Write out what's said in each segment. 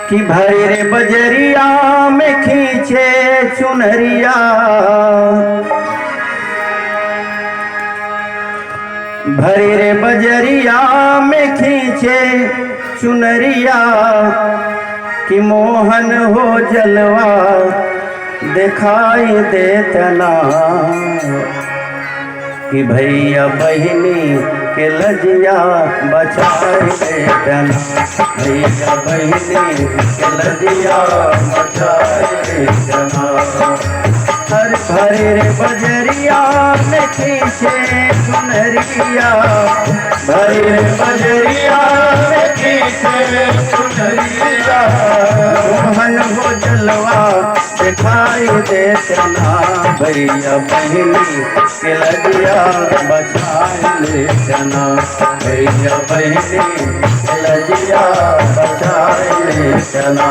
कि भरे रे बजरिया में खींचे चुनरिया, भरे रे बजरिया में खींचे चुनरिया, कि मोहन हो जलवा दिखाई देतना, कि भैया बहिनी के लजिया बचाए देतना, भैया बहिनी के लजिया बचाए देतना। हर भरे रे बजरिया में खींचे चुनरिया, भरे रे बजरिया में खींचे चुनरिया, मोहन हो जलवा दिखाई देतना, भैया बहिनी के लजिया बचाए लेतना, भैया बहिनी के लजिया बचाए लेतना।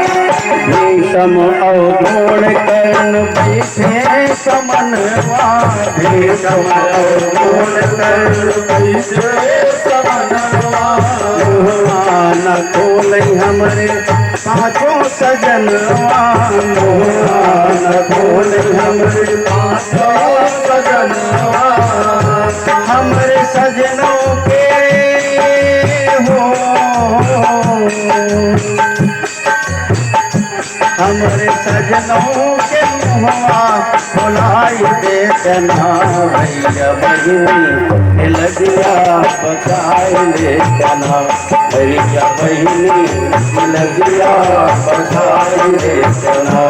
भीषम अवगुण कर्ण बैठे समनवा, भीषम अवगुण कर्ण बैठे समनवा, मुहवा न खोलै हमरे पाँचों सजनवा, मुहवा न खोलै हमरे पाँचों सजनवा, हमरे सजनों के हो हमरे सजनों के मुहवा खोलाई देतना, भैया बहिनी के लजिया बचाए लेतना, भैया बहिनी के लजिया बचाए लेतना।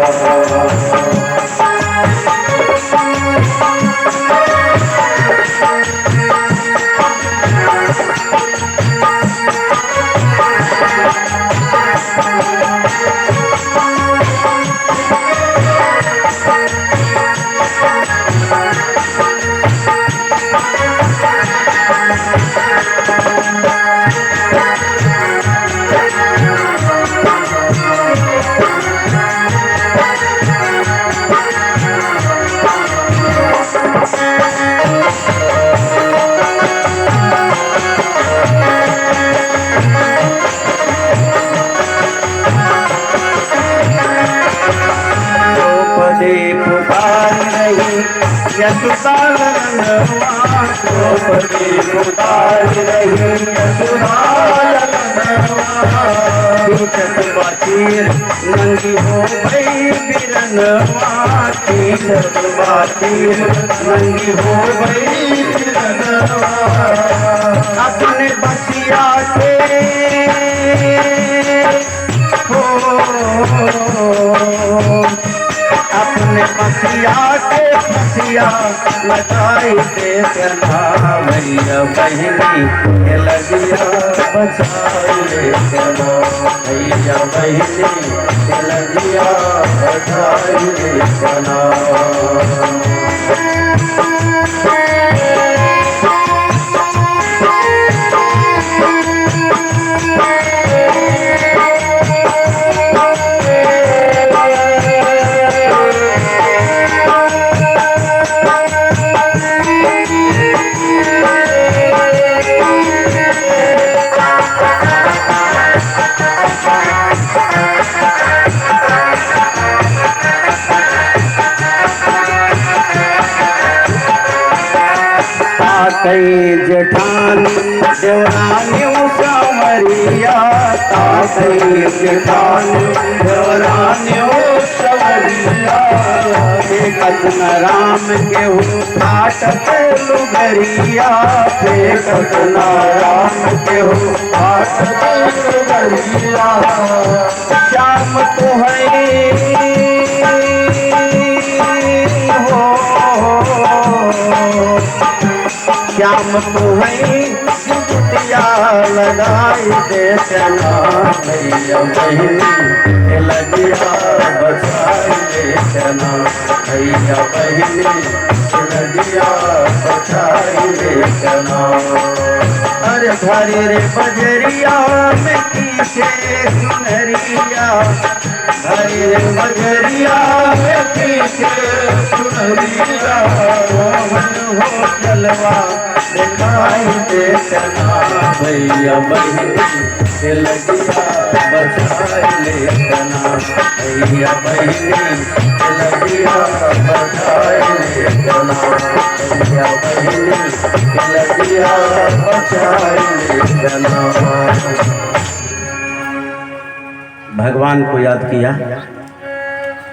यशुदानवा द्रौपदी पुकार रही यशुदानवा, तीरथ बातीर नंगी हो गई बिरनवा, तीरथ बातीर नंगी हो गई बिरनवा, अपने बसिया के हो अपने बसिया के फसिया लगाई देतना, भैया बहिनी के लजिया बचाए लेतना, भैया बहिनी के लजिया बचाए लेतना। जेठानी देवरानी संवरिया, ताकई जेठानी देवरानी संवरिया, देखत न राम केहू फाटक लुगरिया, देखत न राम केहू फाटक लुगरिया, श्याम तुहरी हो श्याम तुम्हें लगाई देखना भैया बहिनी के लगिया बचाई देखना भैया बहिनी के लगिया बचाई देखना। अरे घरे रे बजरिया में पीछे सुनरिया घरे रे बजरिया में पीछे सुनरिया मोहन हो जलवा दिखाई देखना भैया बहिनी के लगिया बचाई लेना भैया बहिनी के लगिया बचाई लेना भैया बहिनी के लगिया बचाई लेना। भगवान को याद किया।